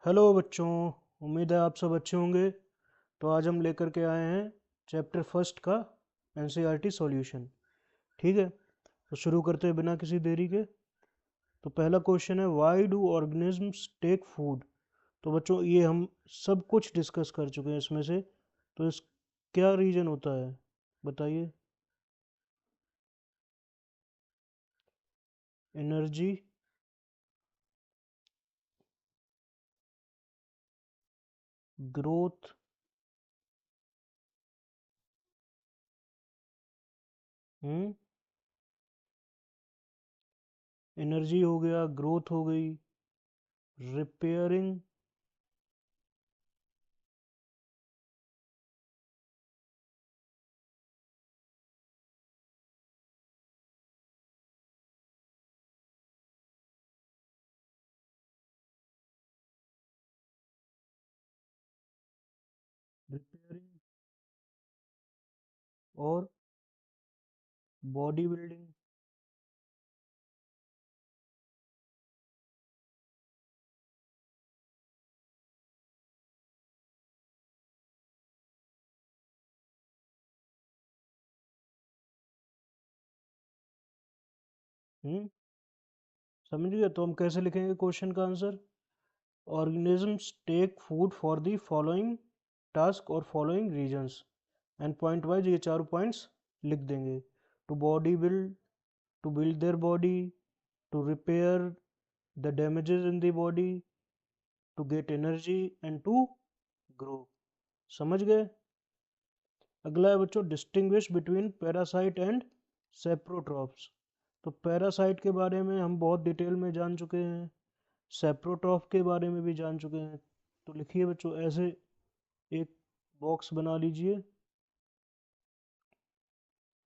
Hello बच्चों। उम्मीद है आप सब अच्छे होंगे। तो आज हम लेकर के आए हैं चैप्टर फर्स्ट का एनसीईआरटी सॉल्यूशन। ठीक है, तो शुरू करते हैं बिना किसी देरी के। तो पहला क्वेश्चन है, why do organisms take food. तो बच्चों ये हम सब कुछ डिस्कस कर चुके हैं इसमें से। तो इस क्या रीजन होता है, बताइए। एनर्जी, ग्रोथ, हम्म एनर्जी हो गया, ग्रोथ हो गई, रिपेयरिंग, रिपेयरिंग और बॉडी बिल्डिंग। हम्म समझ गए। तो हम कैसे लिखेंगे क्वेश्चन का answer. organisms take food for the following task और following reasons and point wise ये चारों पॉइंट्स लिख देंगे। To body build, to build their body, to repair the damages in the body, to get energy and to grow. समझ गए। अगला है बच्चों, distinguish between parasite and saprotrophs. तो पैरासाइट के बारे में हम बहुत डिटेल में जान चुके हैं, सेप्रोट्रॉप के बारे में भी जान चुके हैं। तो लिखिए बच्चों ऐसे एक बॉक्स बना लीजिए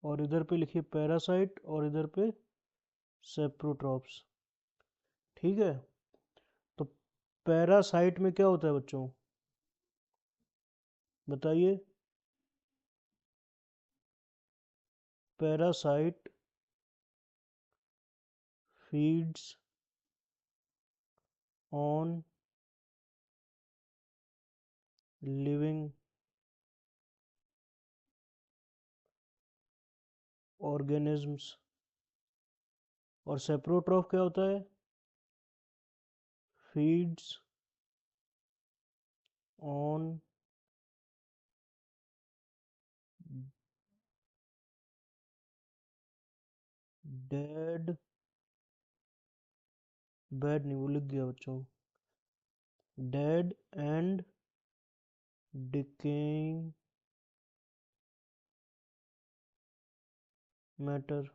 और इधर पे लिखिए पैरासाइट और इधर पे सेप्रोट्रॉप्स। ठीक है। तो पैरासाइट में क्या होता है बच्चों, बताइए। Parasite feeds on living organisms. और सेप्रोट्रॉप क्या होता है, फीड्स ऑन डेड, बैड नहीं वो लिख दिया बच्चों, डेड एंड डिकेइंग मैटर।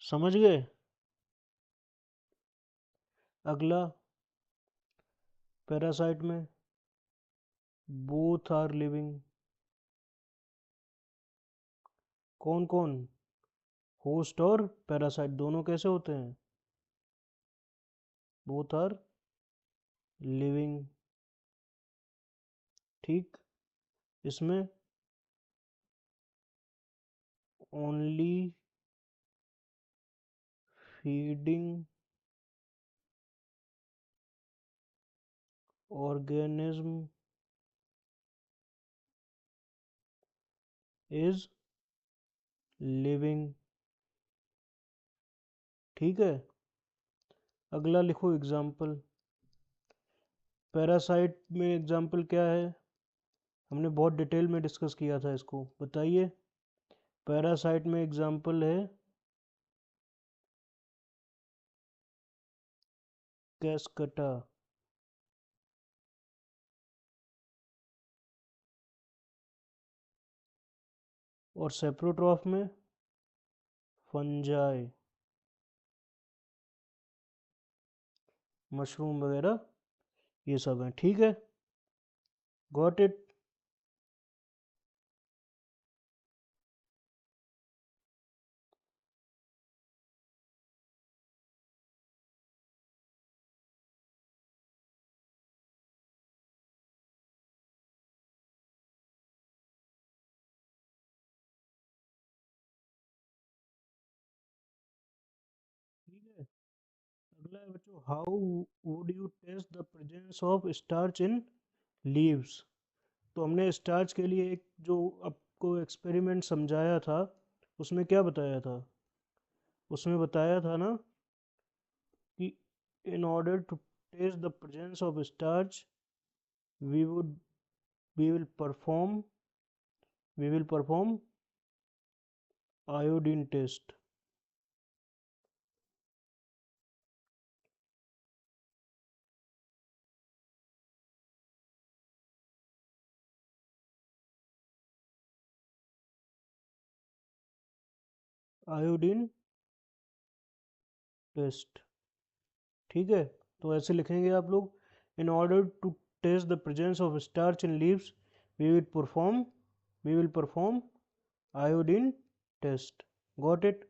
समझ गए। अगला, पैरासाइट में बोथ आर लिविंग, कौन कौन, होस्ट और पैरासाइट दोनों कैसे होते हैं, बोथ आर लिविंग। ठीक। इसमें only feeding organism is living. ठीक है। अगला लिखो एग्जाम्पल। पैरासाइट में एग्जाम्पल क्या है, हमने बहुत डिटेल में डिस्कस किया था इसको, बताइए। पैरासाइट में एग्जाम्पल है कैस्कटा। और सेप्रोट्रॉफ में फंजाई, मशरूम वगैरह ये सब हैं। ठीक है, गॉट इट। ठीक है। अगला है बच्चों, how would you test the presence presence of starch in leaves. तो हमने स्टार्च के लिए एक जो आपको एक्सपेरिमेंट समझाया था उसमें क्या बताया था, उसमें बताया था ना कि in order to test the presence of starch we would we will perform we will perform iodine test. Iodine test, ठीक है। तो ऐसे लिखेंगे आप लोग, in order to test the presence of starch in leaves we will perform iodine test. Got it?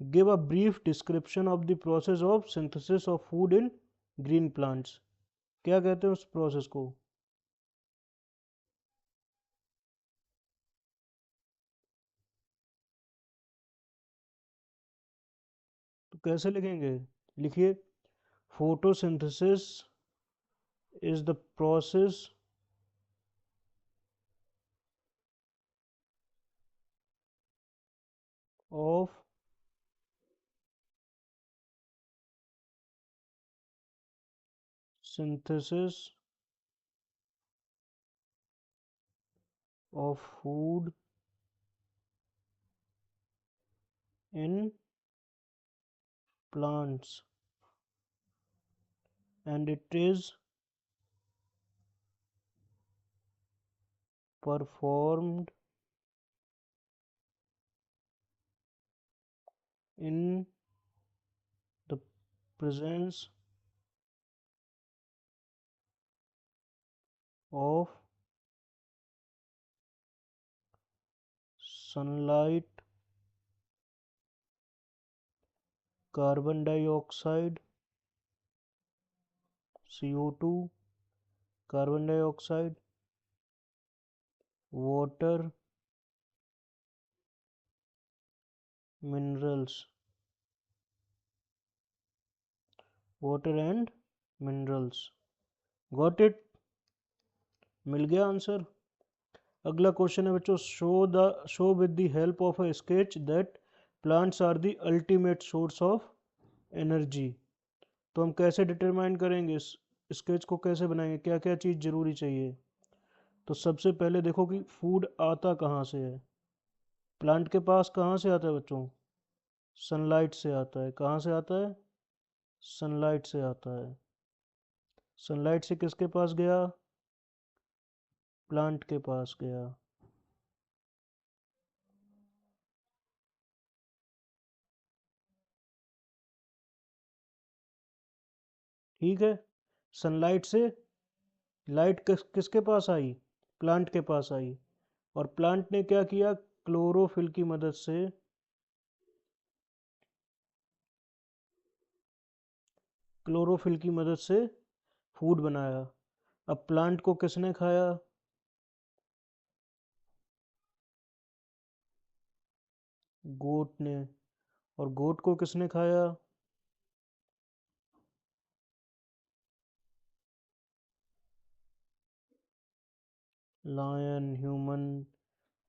Give a brief description of the process of synthesis of food in green plants. क्या कहते हैं उस process को? तो कैसे लिखेंगे? लिखिए, photosynthesis is the process of synthesis of food in plants, and it is performed in the presence of sunlight, carbon dioxide, CO2, carbon dioxide, water, minerals, water and minerals. Got it? मिल गया answer. अगला question है बच्चों, show with the help of a sketch that plants are the ultimate source of energy. तो हम कैसे determine करेंगे, इस स्केच को कैसे बनाएंगे, क्या क्या चीज़ ज़रूरी चाहिए? तो सबसे पहले देखो कि फूड आता कहाँ से है। प्लांट के पास कहाँ से आता है बच्चों? सनलाइट से आता है। कहाँ से आता है? सनलाइट से आता है। सनलाइट से किसके पास गया? प्लांट के पास गया। ठीक है, सनलाइट से लाइट किसके पास आई? प्लांट के पास आई। और प्लांट ने क्या किया? क्लोरोफिल की मदद से फूड बनाया। अब प्लांट को किसने खाया? गोट ने। और गोट को किसने खाया? लायन, ह्यूमन,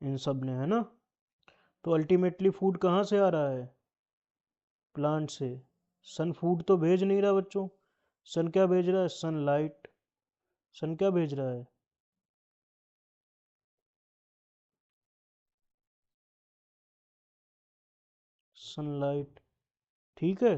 इन सब ने, है ना। तो अल्टीमेटली फूड कहाँ से आ रहा है? प्लांट से। सन फूड तो भेज नहीं रहा बच्चों। सन क्या भेज रहा है? सनलाइट। सन क्या भेज रहा है? सनलाइट। ठीक है।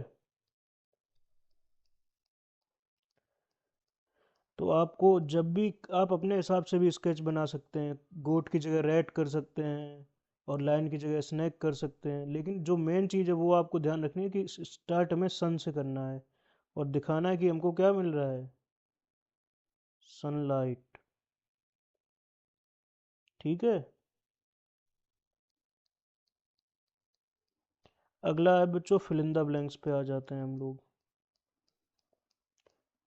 तो आपको जब भी, आप अपने हिसाब से भी स्केच बना सकते हैं। गोट की जगह रैट कर सकते हैं और लायन की जगह स्नैक कर सकते हैं, लेकिन जो मेन चीज़ है वो आपको ध्यान रखनी है कि स्टार्ट हमें सन से करना है और दिखाना है कि हमको क्या मिल रहा है? सनलाइट। ठीक है। अगला है बच्चों, फिल इन द ब्लैंक्स पे आ जाते हैं हम लोग।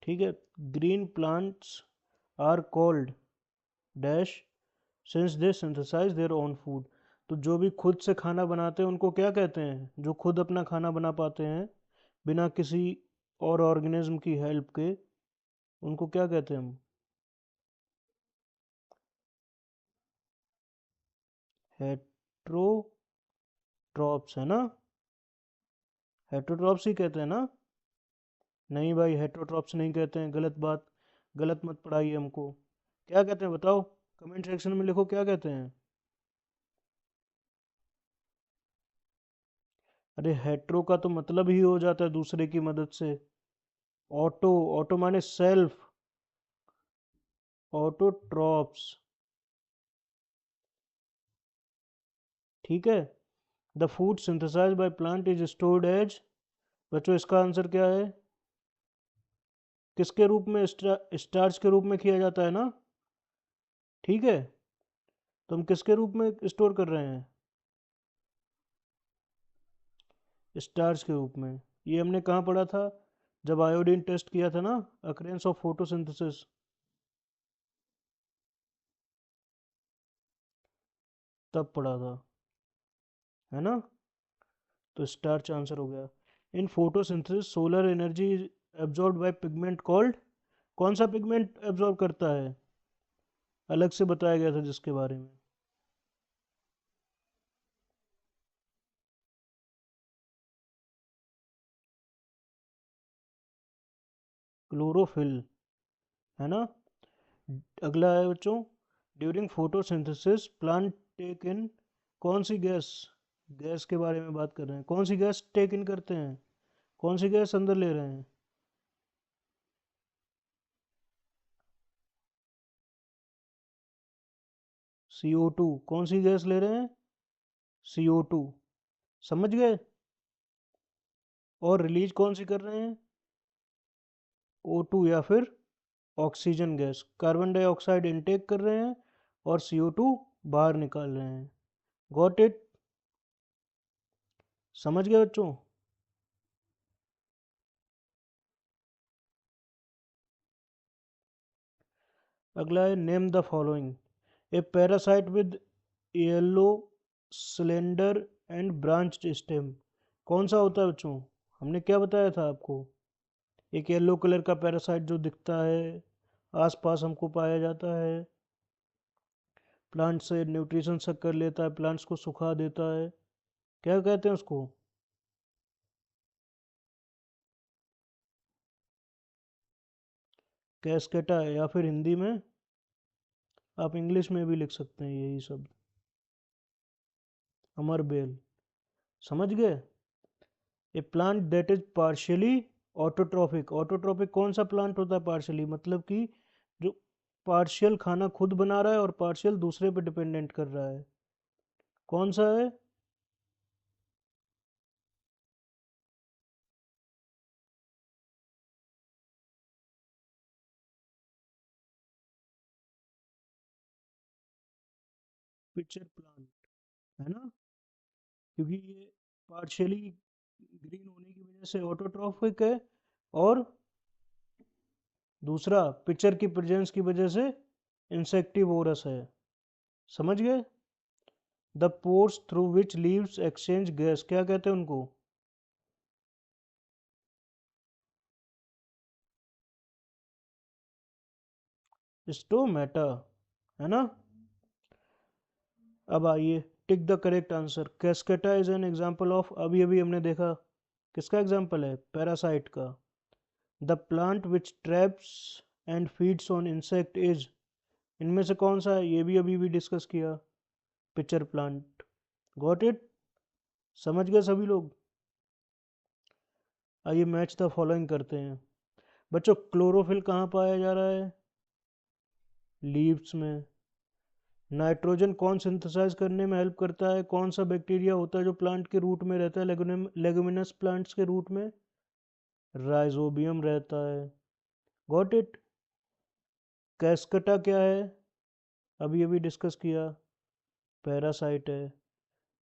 ठीक है। Green plants are called dash since they synthesise their own food. तो जो भी खुद से खाना बनाते हैं उनको क्या कहते हैं? जो खुद अपना खाना बना पाते हैं बिना किसी और ऑर्गेनिज्म की हेल्प के, उनको क्या कहते हैं हम? हेट्रोट्रॉप्स, है ना? हेट्रोट्रॉप्स ही कहते हैं ना? नहीं भाई, हेट्रोट्रॉप्स नहीं कहते हैं, गलत बात, गलत मत पढ़ाइए हमको। क्या कहते हैं बताओ, कमेंट सेक्शन में लिखो क्या कहते हैं। अरे हेट्रो का तो मतलब ही हो जाता है दूसरे की मदद से। ऑटो, ऑटो माने सेल्फ, ऑटोट्रॉप्स, ठीक है। The food synthesised by plant is stored as, बच्चों इसका आंसर क्या है? किसके रूप में? स्टार्च के रूप में किया जाता है ना, ठीक है। तो हम किसके रूप में स्टोर कर रहे हैं? स्टार्च के रूप में। ये हमने कहाँ पढ़ा था? जब आयोडीन टेस्ट किया था ना, अकरेंस ऑफ फोटोसिंथेसिस, तब पढ़ा था, है ना? तो स्टार्च आंसर हो गया। In photosynthesis solar energy absorb by pigment called, कौन सा पिगमेंट एब्जॉर्ब करता है? अलग से बताया गया था जिसके बारे में। क्लोरोफिल, है ना? अगला है बच्चों, ड्यूरिंग फोटोसिंथेसिस प्लांट टेक इन, कौन सी गैस, गैस के बारे में बात कर रहे हैं, कौन सी गैस टेक इन करते हैं, कौन सी गैस अंदर ले रहे हैं? CO2, कौन सी गैस ले रहे हैं? CO2, समझ गए? और रिलीज कौन सी कर रहे हैं? O2 या फिर oxygen gas, carbon dioxide intake कर रहे हैं और CO2 बाहर निकाल रहे हैं। Got it? समझ गए बच्चों? अगला है name the following, A parasite with yellow cylinder and branched stem, कौन सा होता है बच्चों? हमने क्या बताया था आपको? एक येलो कलर का पैरासाइट जो दिखता है, आसपास हमको पाया जाता है, प्लांट से न्यूट्रिशन सक कर लेता है, प्लांट्स को सुखा देता है, क्या कहते हैं उसको? कैस्केटा, या फिर हिंदी में आप इंग्लिश में भी लिख सकते हैं यही शब्द, अमर बेल, समझ गए? A plant that is partially autotrophic, autotrophic कौन सा प्लांट होता है पार्शियली, मतलब कि जो पार्शियल खाना खुद बना रहा है और पार्शियल दूसरे पे डिपेंडेंट कर रहा है, कौन सा है? पिक्चर प्लांट, है ना? क्योंकि ये पार्शियली ग्रीन होने की वजह से ऑटोट्रॉफिक है, और दूसरा पिक्चर की प्रेजेंस की वजह से इंसेक्टिवोरस है, समझ गए? The pores through which leaves exchange gas, क्या कहते हैं उनको? स्टोमेटा, है ना? अब आइए, tick the correct answer. Cuscuta is an example of, अभी अभी हमने देखा किसका एग्जाम्पल है? पैरासाइट का। The plant which traps and feeds on insect is, इनमें से कौन सा है? ये भी अभी भी डिस्कस किया, पिक्चर प्लांट। Got it? समझ गए सभी लोग? आइए मैच द फॉलोइंग करते हैं। बच्चों क्लोरोफिल कहाँ पाया जा रहा है? लीव्स में। नाइट्रोजन कौन सिंथेसाइज करने में हेल्प करता है? कौन सा बैक्टीरिया होता है जो प्लांट के रूट में रहता है, लेगुमिनस प्लांट्स के रूट में? राइजोबियम रहता है। Got it? कैस्कटा क्या है? अभी अभी डिस्कस किया, पैरासाइट है।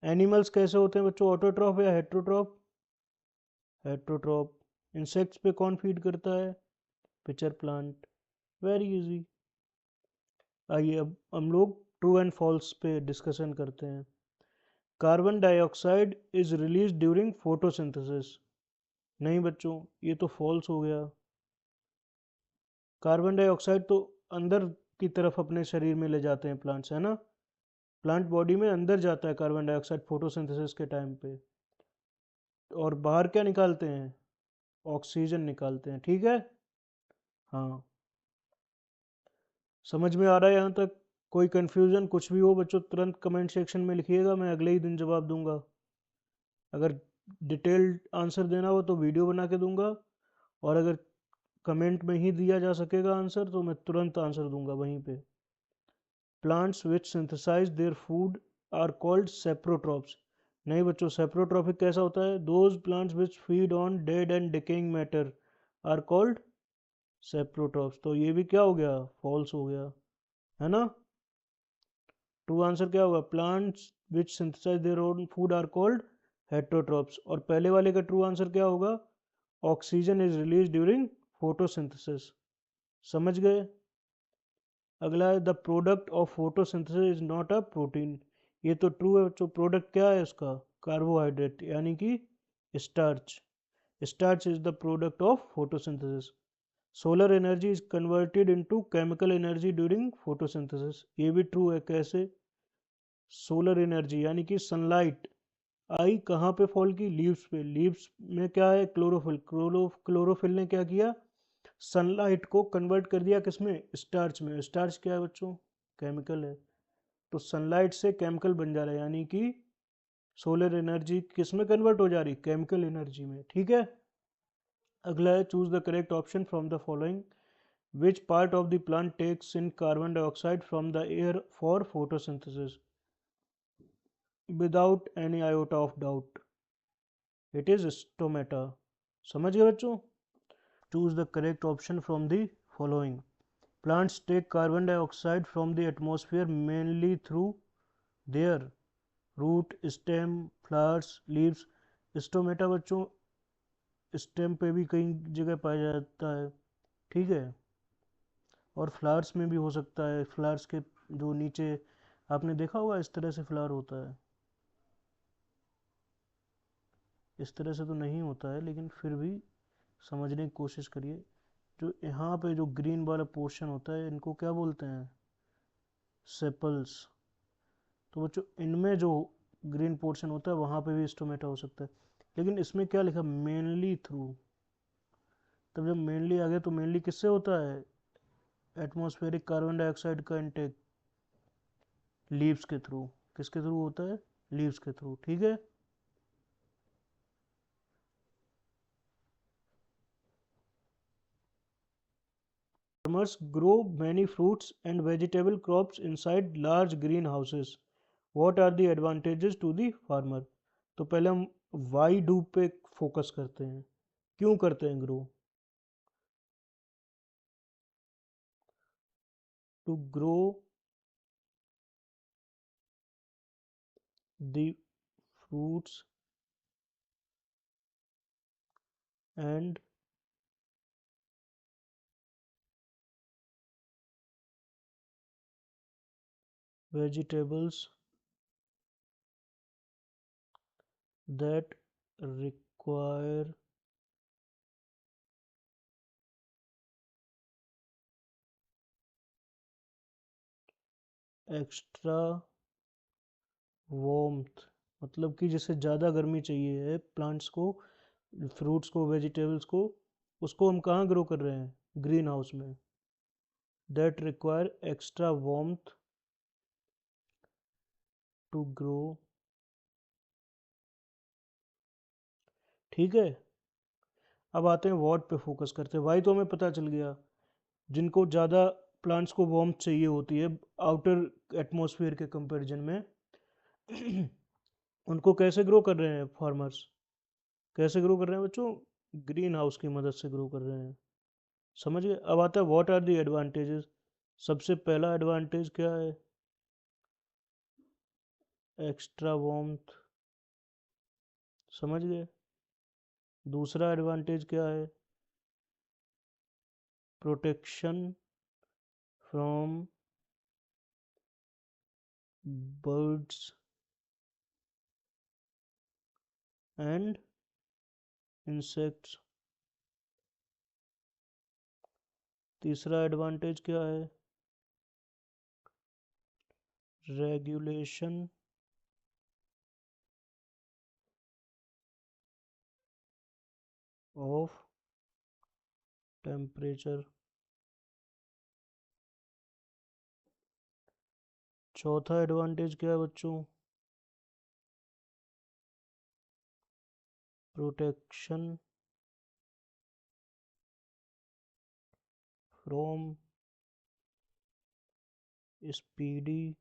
एनिमल्स कैसे होते हैं बच्चों, ऑटोट्रॉफ या हेट्रोट्रॉफ? हेट्रोट्रॉफ। इंसेक्ट्स पे कौन फीड करता है? Pitcher plant. Very easy. आइए अब हम लोग ट्रू एंड फॉल्स पे डिस्कशन करते हैं। Carbon dioxide is release during photosynthesis, नहीं बच्चों, ये तो फॉल्स हो गया। कार्बन डाइऑक्साइड तो अंदर की तरफ अपने शरीर में ले जाते हैं प्लांट्स, है ना। प्लांट बॉडी में अंदर जाता है कार्बन डाइऑक्साइड फोटोसिंथेसिस के टाइम पे, और बाहर क्या निकालते हैं, ऑक्सीजन निकालते हैं, ठीक है। हाँ, समझ में आ रहा है यहाँ तक? कोई कंफ्यूजन कुछ भी हो बच्चों तुरंत कमेंट सेक्शन में लिखिएगा, मैं अगले ही दिन जवाब दूंगा। अगर डिटेल्ड आंसर देना हो तो वीडियो बना के दूंगा, और अगर कमेंट में ही दिया जा सकेगा आंसर तो मैं तुरंत आंसर दूंगा वहीं पे। Plants which synthesise their food are called saprotrophs. नहीं बच्चों, सेप्रोट्रॉपिक कैसा होता है, those plants which feed on dead and decaying matter are called saprotrophs. तो ये भी क्या हो गया, फॉल्स हो गया, है ना। ट्रू आंसर क्या होगा, plants which synthesise their own food are called heterotrophs. और पहले वाले का ट्रू आंसर क्या होगा, oxygen is release during photosynthesis. समझ गए। अगला है the product of photosynthesis is not a protein. ये तो ट्रू है बच्चों, प्रोडक्ट क्या है उसका, कार्बोहाइड्रेट यानी कि starch. Starch is the product of photosynthesis. Solar energy is converted into chemical energy during photosynthesis. ये भी ट्रू है, कैसे, सोलर एनर्जी यानी कि सनलाइट आई कहाँ पे फॉल की, लीव्स पे। लीव्स में क्या है, क्लोरोफिल। क्लोरोफिल ने क्या किया, सनलाइट को कन्वर्ट कर दिया किसमें, स्टार्च में। स्टार्च क्या है बच्चों, केमिकल है। तो सनलाइट से केमिकल बन जा रहा है, यानी कि सोलर एनर्जी किस में कन्वर्ट हो जा रही, केमिकल एनर्जी में, ठीक है। अगला है choose the correct option from the following. Which part of the plant takes in carbon dioxide from the air for photosynthesis, without any iota of doubt, it is stomata. समझ गए बच्चों। Choose the correct option from the following. Plants take carbon dioxide from the atmosphere mainly through their root, stem, flowers, leaves. Stomata बच्चों stem पे भी कई जगह पाया जाता है, ठीक है, और फ्लावर्स में भी हो सकता है। फ्लावर्स के जो नीचे आपने देखा होगा इस तरह से फ्लावर होता है, इस तरह से तो नहीं होता है लेकिन फिर भी समझने की कोशिश करिए। जो यहाँ पे जो ग्रीन वाला पोर्शन होता है इनको क्या बोलते हैं, सेपल्स। तो बच्चों इनमें जो ग्रीन पोर्शन होता है वहाँ पे भी स्टोमेटा हो सकता है, लेकिन इसमें क्या लिखा, मेनली थ्रू। तब जब मेनली आ गया तो मेनली किससे होता है, एटमॉस्फेरिक कार्बन डाइऑक्साइड का इनटेक लीव्स के थ्रू। किसके थ्रू होता है, लीव्स के थ्रू, ठीक है। Farmers grow many fruits and vegetable crops inside large greenhouses. What are the advantages to the farmer? तो पहले हम वाई डू पे फोकस करते हैं, क्यों करते हैं grow, to grow the fruits and vegetables that require extra warmth। मतलब कि जिसे ज़्यादा गर्मी चाहिए है प्लांट्स को, फ्रूट्स को, वेजिटेबल्स को, उसको हम कहाँ ग्रो कर रहे हैं, ग्रीन हाउस में। That require extra warmth to grow, ठीक है। अब आते हैं व्हाट पे फोकस करते हैं। वाई तो हमें पता चल गया, जिनको ज़्यादा प्लांट्स को वार्मथ चाहिए होती है आउटर एटमॉस्फेयर के कंपैरिजन में उनको कैसे ग्रो कर रहे हैं फार्मर्स, कैसे ग्रो कर रहे हैं बच्चों, ग्रीन हाउस की मदद से ग्रो कर रहे हैं। समझ गए। अब आता है व्हाट आर द एडवांटेजेस। सबसे पहला एडवांटेज क्या है, एक्स्ट्रा वार्मथ, समझ गए। दूसरा एडवांटेज क्या है, protection from birds and insects. तीसरा एडवांटेज क्या है? Regulation of temperature. चौथा एडवांटेज क्या है बच्चों? प्रोटेक्शन फ्रॉम स्पीडी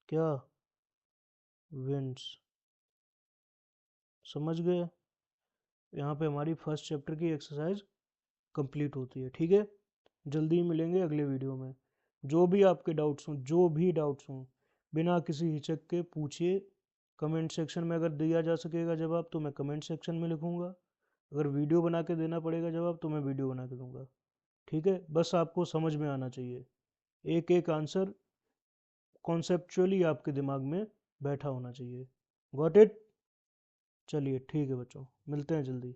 क्या विंड्स। समझ गए? यहाँ पे हमारी फर्स्ट चैप्टर की एक्सरसाइज कंप्लीट होती है। ठीक है, जल्दी ही मिलेंगे अगले वीडियो में। जो भी आपके डाउट्स हों, जो भी डाउट्स हों, बिना किसी हिचक के पूछिए। कमेंट सेक्शन में अगर दिया जा सकेगा जवाब तो मैं कमेंट सेक्शन में लिखूँगा, अगर वीडियो बना के देना पड़ेगा जवाब तो मैं वीडियो बना के दूंगा। ठीक है, बस आपको समझ में आना चाहिए, एक एक आंसर कॉन्सेप्चुअली आपके दिमाग में बैठा होना चाहिए। Got it? चलिए ठीक है बच्चों, मिलते हैं जल्दी।